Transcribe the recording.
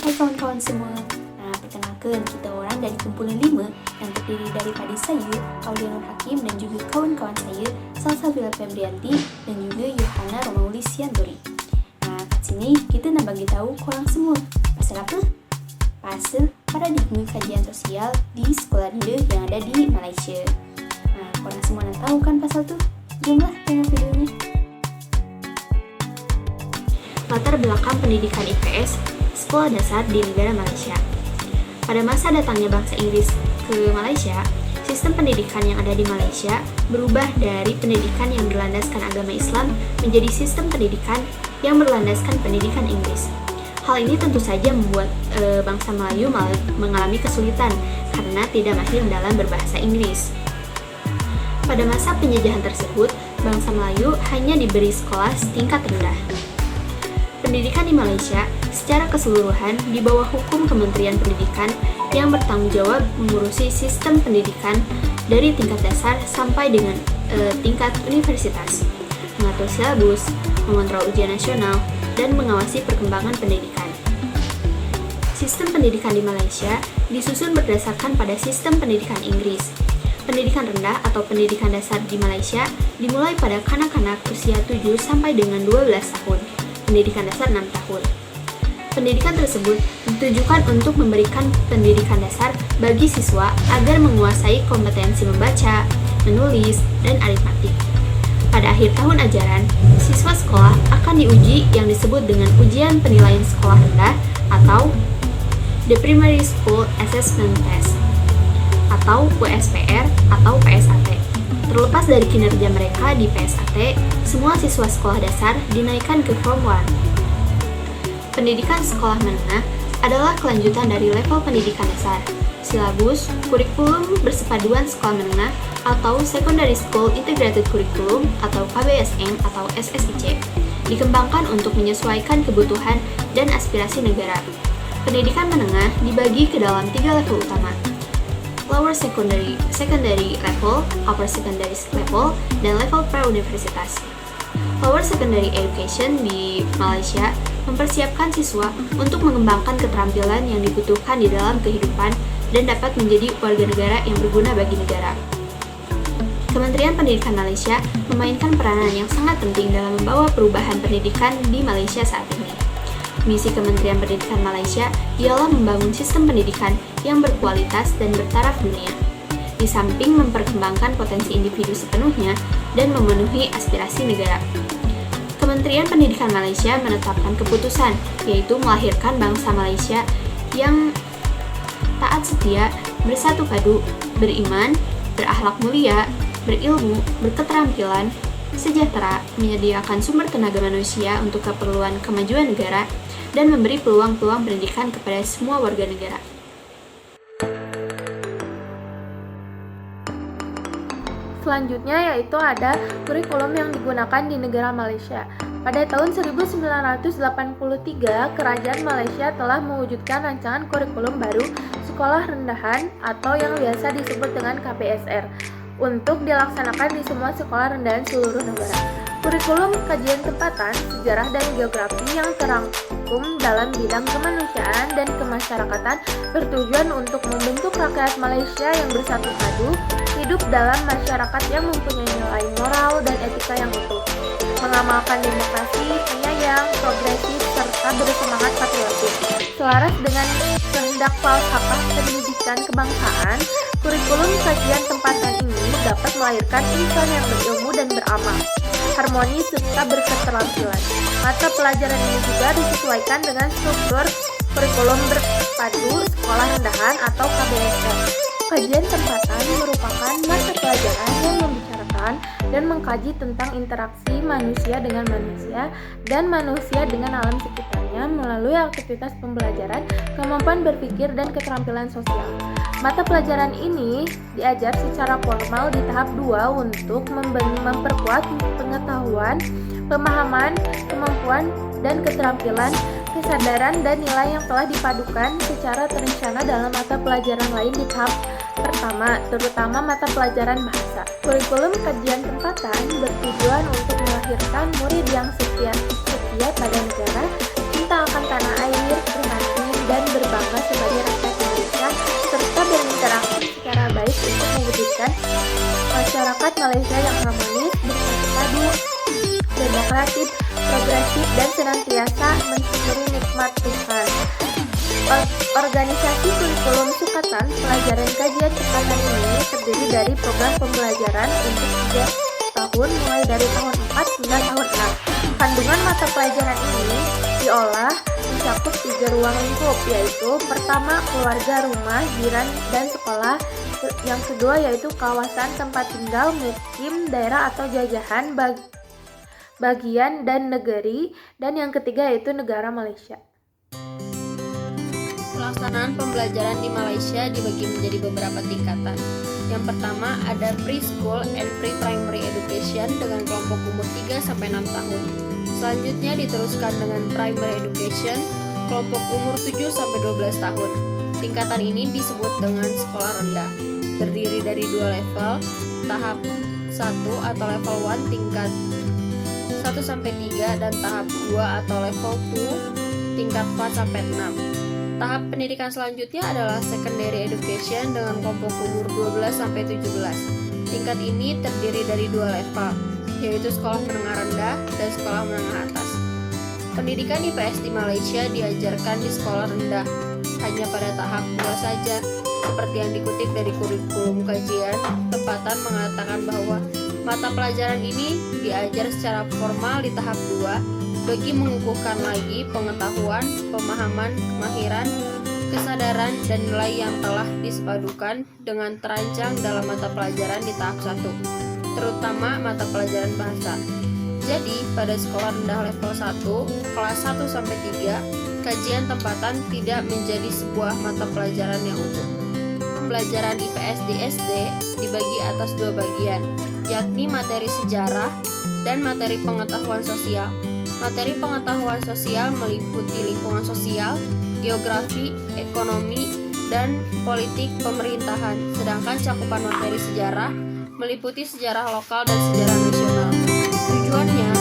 Hai kawan-kawan semua. Nah, perkenalkan, kita orang dari kumpulan 5 yang terdiri dari Padi saya, Aulia Nur Hakim, dan juga kawan-kawan saya, Salsabila Febrianti, dan juga Yohana Romauli Sianturi. Nah, kat sini kita nak bagi tahu korang semua. Pasal apa? Pasal paradigma kajian sosial di sekolah rendah yang ada di Malaysia. Nah, korang semua nak tahu kan pasal tu? Jomlah tengok videonya. Latar belakang pendidikan IPS sekolah dasar di negara Malaysia. Pada masa datangnya bangsa Inggris ke Malaysia, sistem pendidikan yang ada di Malaysia berubah dari pendidikan yang berlandaskan agama Islam menjadi sistem pendidikan yang berlandaskan pendidikan Inggris. Hal ini tentu saja membuat bangsa Melayu mengalami kesulitan karena tidak mahir dalam berbahasa Inggris. Pada masa penjajahan tersebut, bangsa Melayu hanya diberi sekolah setingkat rendah. Pendidikan di Malaysia secara keseluruhan di bawah hukum Kementerian Pendidikan yang bertanggung jawab mengurusi sistem pendidikan dari tingkat dasar sampai dengan tingkat universitas, mengatur silabus, mengontrol ujian nasional, dan mengawasi perkembangan pendidikan. Sistem pendidikan di Malaysia disusun berdasarkan pada sistem pendidikan Inggris. Pendidikan rendah atau pendidikan dasar di Malaysia dimulai pada kanak-kanak usia 7 sampai dengan 12 tahun. Pendidikan dasar 6 tahun. Pendidikan tersebut ditujukan untuk memberikan pendidikan dasar bagi siswa agar menguasai kompetensi membaca, menulis, dan aritmatik. Pada akhir tahun ajaran, siswa sekolah akan diuji yang disebut dengan ujian penilaian sekolah rendah atau The Primary School Assessment Test atau USPR atau PSAT. Terlepas dari kinerja mereka di PSAT, semua siswa sekolah dasar dinaikkan ke Form 1. Pendidikan sekolah menengah adalah kelanjutan dari level pendidikan dasar. Silabus, kurikulum bersepaduan sekolah menengah atau Secondary School Integrated Curriculum atau KBSM atau SSIC dikembangkan untuk menyesuaikan kebutuhan dan aspirasi negara. Pendidikan menengah dibagi ke dalam 3 level utama: lower secondary level, upper secondary level, dan level pra-universitas. Lower secondary education di Malaysia mempersiapkan siswa untuk mengembangkan keterampilan yang dibutuhkan di dalam kehidupan dan dapat menjadi warga negara yang berguna bagi negara. Kementerian Pendidikan Malaysia memainkan peranan yang sangat penting dalam membawa perubahan pendidikan di Malaysia saat ini. Misi Kementerian Pendidikan Malaysia ialah membangun sistem pendidikan yang berkualitas dan bertaraf dunia, di samping memperkembangkan potensi individu sepenuhnya dan memenuhi aspirasi negara. Kementerian Pendidikan Malaysia menetapkan keputusan, yaitu melahirkan bangsa Malaysia yang taat setia, bersatu padu, beriman, berakhlak mulia, berilmu, berketerampilan, sejahtera, menyediakan sumber tenaga manusia untuk keperluan kemajuan negara, dan memberi peluang-peluang pendidikan kepada semua warga negara. Selanjutnya yaitu ada kurikulum yang digunakan di negara Malaysia. Pada tahun 1983, Kerajaan Malaysia telah mewujudkan rancangan kurikulum baru sekolah rendahan atau yang biasa disebut dengan KPSR untuk dilaksanakan di semua sekolah rendahan seluruh negara. Kurikulum kajian tempatan, sejarah, dan geografi yang terangkum dalam bidang kemanusiaan dan kemasyarakatan bertujuan untuk membentuk rakyat Malaysia yang bersatu padu, hidup dalam masyarakat yang mempunyai nilai moral dan etika yang utuh, mengamalkan demokrasi, penyayang, progresif, serta bersemangat patriotik. Selaras dengan kehendak falsafah pendidikan kebangsaan, kurikulum kajian tempatan ini dapat melahirkan insan yang berilmu dan beramal, harmonis serta berketerampilan. Mata pelajaran ini juga disesuaikan dengan struktur kurikulum berpadu sekolah rendahan atau KBSR. Kajian tempatan merupakan mata pelajaran yang membicarakan dan mengkaji tentang interaksi manusia dengan manusia dan manusia dengan alam sekitarnya melalui aktivitas pembelajaran, kemampuan berpikir, dan keterampilan sosial. Mata pelajaran ini diajar secara formal di tahap 2 untuk memperkuat pengetahuan, pemahaman, kemampuan, dan keterampilan, kesadaran, dan nilai yang telah dipadukan secara terencana dalam mata pelajaran lain di tahap pertama, terutama mata pelajaran bahasa. Kurikulum kajian tempatan bertujuan untuk melahirkan murid yang setia pada negara, cinta akan tanah air, prihatin, dan bangga sebagai rakyat Malaysia serta berinteraksi secara baik untuk mewujudkan masyarakat Malaysia yang harmonis, bersatu padu, demokratis, progresif, dan senantiasa mensyukuri nikmat Tuhan. Organisasi kurikulum sukatan pelajaran kajian sukatan ini terdiri dari program pembelajaran untuk 3 tahun mulai dari tahun 4 hingga tahun 6. Kandungan mata pelajaran ini diolah mencakup 3 ruang lingkup, yaitu pertama keluarga, rumah, jiran, dan sekolah. Yang kedua yaitu kawasan tempat tinggal, mukim, daerah atau jajahan, bagian, dan negeri. Dan yang ketiga yaitu negara Malaysia. Pelaksanaan pembelajaran di Malaysia dibagi menjadi beberapa tingkatan. Yang pertama ada preschool and pre-primary education dengan kelompok umur 3-6 tahun. Selanjutnya diteruskan dengan primary education, kelompok umur 7-12 tahun. Tingkatan ini disebut dengan sekolah rendah. Terdiri dari 2 level, tahap 1 atau level 1 tingkat 1-3 dan tahap 2 atau level 2 tingkat 4-6. Tahap pendidikan selanjutnya adalah secondary education dengan kelompok umur 12-17. Tingkat ini terdiri dari 2 level, yaitu sekolah menengah rendah dan sekolah menengah atas. Pendidikan IPS di Malaysia diajarkan di sekolah rendah hanya pada tahap 2 saja. Seperti yang dikutip dari kurikulum kajian, tempatan mengatakan bahwa mata pelajaran ini diajar secara formal di tahap 2 bagi mengukuhkan lagi pengetahuan, pemahaman, kemahiran, kesadaran, dan nilai yang telah disepadukan dengan terancang dalam mata pelajaran di tahap 1, terutama mata pelajaran bahasa. Jadi, pada sekolah rendah level 1, kelas 1-3, kajian tempatan tidak menjadi sebuah mata pelajaran yang utuh. Pembelajaran IPS di SD dibagi atas 2 bagian, yakni materi sejarah dan materi pengetahuan sosial. Materi pengetahuan sosial meliputi lingkungan sosial, geografi, ekonomi, dan politik pemerintahan, sedangkan cakupan materi sejarah meliputi sejarah lokal dan sejarah nasional. Tujuannya